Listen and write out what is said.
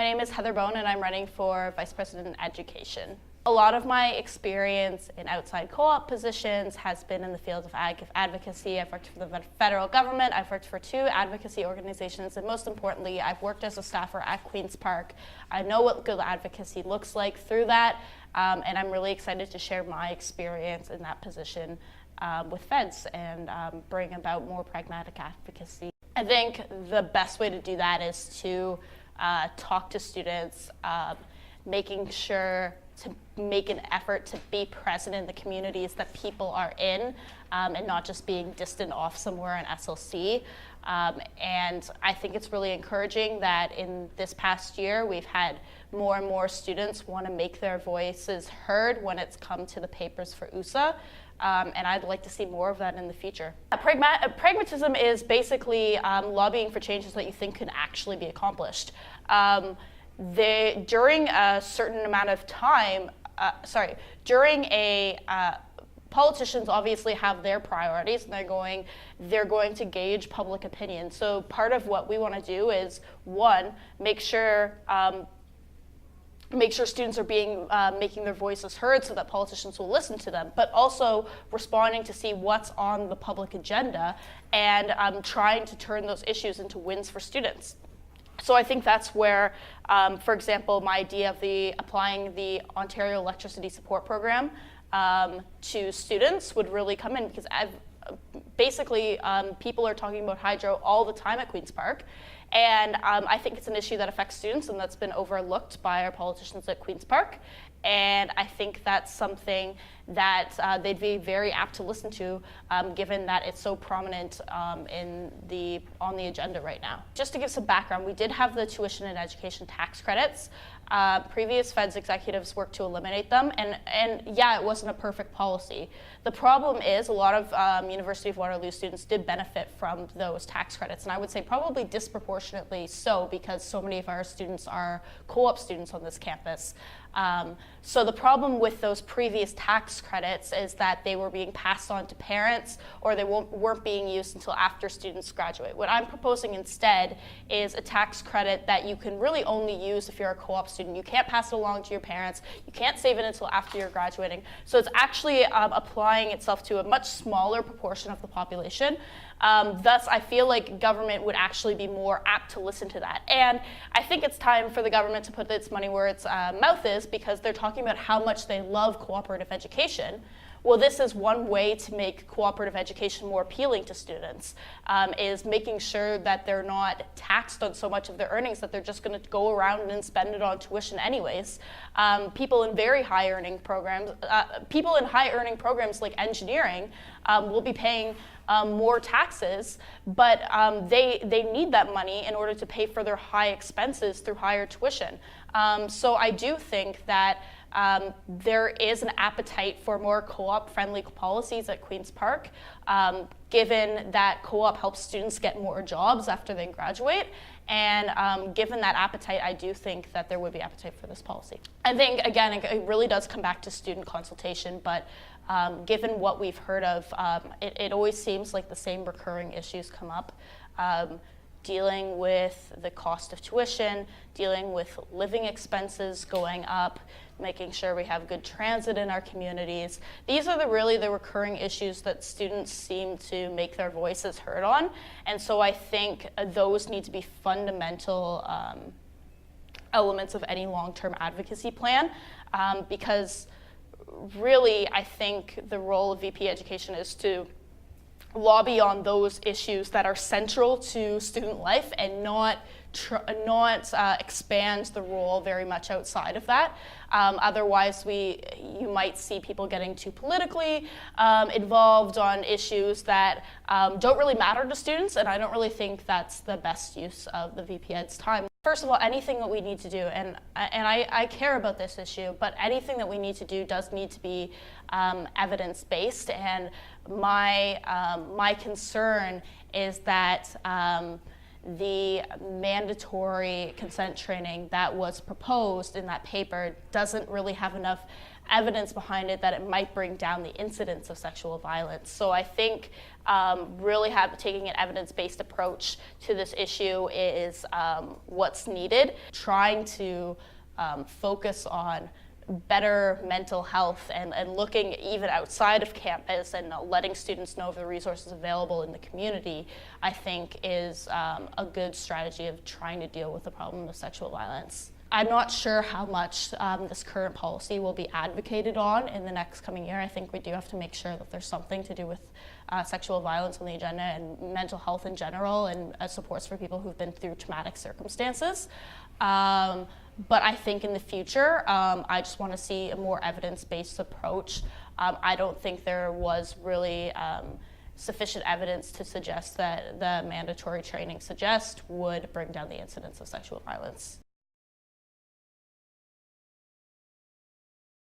My name is Heather Bone and I'm running for Vice President in Education. A lot of my experience in outside co-op positions has been in the field of advocacy. I've worked for the federal government, I've worked for 2 advocacy organizations, and most importantly, I've worked as a staffer at Queen's Park. I know what good advocacy looks like through that, and I'm really excited to share my experience in that position with feds and bring about more pragmatic advocacy. I think the best way to do that is to talk to students, making sure to make an effort to be present in the communities that people are in, and not just being distant off somewhere in SLC. And I think it's really encouraging that in this past year we've had more and more students want to make their voices heard when it's come to the papers for USA. And I'd like to see more of that in the future. Pragmatism is basically lobbying for changes that you think can actually be accomplished. During a certain amount of time, politicians obviously have their priorities and they're going to gauge public opinion. So part of what we want to do is, one, make sure students are making their voices heard so that politicians will listen to them, but also responding to see what's on the public agenda and trying to turn those issues into wins for students. So I think that's where, for example, my idea of applying the Ontario Electricity Support Program to students would really come in, because basically people are talking about hydro all the time at Queen's Park. And I think it's an issue that affects students and that's been overlooked by our politicians at Queen's Park. And I think that's something that they'd be very apt to listen to, given that it's so prominent on the agenda right now. Just to give some background, we did have the tuition and education tax credits. Previous feds executives worked to eliminate them, and yeah, it wasn't a perfect policy. The problem is a lot of University of Waterloo students did benefit from those tax credits, and I would say probably disproportionately so, because so many of our students are co-op students on this campus. So the problem with those previous tax credits is that they were being passed on to parents, or they weren't being used until after students graduate. What I'm proposing instead is a tax credit that you can really only use if you're a co-op student. You can't pass it along to your parents. You can't save it until after you're graduating. So it's actually applying itself to a much smaller proportion of the population. Thus, I feel like government would actually be more apt to listen to that. And I think it's time for the government to put its money where its mouth is, because they're talking about how much they love cooperative education. Well, this is one way to make cooperative education more appealing to students, is making sure that they're not taxed on so much of their earnings that they're just going to go around and spend it on tuition anyways. People in very high earning programs, people in high earning programs like engineering will be paying more taxes, but they need that money in order to pay for their high expenses through higher tuition. So I do think that there is an appetite for more co-op friendly policies at Queen's Park, given that co-op helps students get more jobs after they graduate. And given that appetite, I do think that there would be appetite for this policy. I think, again, it really does come back to student consultation, but given what we've heard of, it always seems like the same recurring issues come up. Dealing with the cost of tuition, dealing with living expenses going up, making sure we have good transit in our communities. These are really the recurring issues that students seem to make their voices heard on. And so I think those need to be fundamental elements of any long-term advocacy plan, because really I think the role of VP Education is to lobby on those issues that are central to student life and not expand the role very much outside of that. Otherwise, you might see people getting too politically involved on issues that don't really matter to students, and I don't really think that's the best use of the VP Ed's time. First of all, anything that we need to do, and I care about this issue, but anything that we need to do does need to be evidence-based, and my concern is that the mandatory consent training that was proposed in that paper doesn't really have enough evidence behind it that it might bring down the incidence of sexual violence. So I think really taking an evidence-based approach to this issue is what's needed. Trying to focus on better mental health and looking even outside of campus and letting students know of the resources available in the community, I think is a good strategy of trying to deal with the problem of sexual violence. I'm not sure how much this current policy will be advocated on in the next coming year. I think we do have to make sure that there's something to do with sexual violence on the agenda and mental health in general and supports for people who've been through traumatic circumstances. But I think in the future, I just want to see a more evidence-based approach. I don't think there was really sufficient evidence to suggest that the mandatory training would bring down the incidence of sexual violence.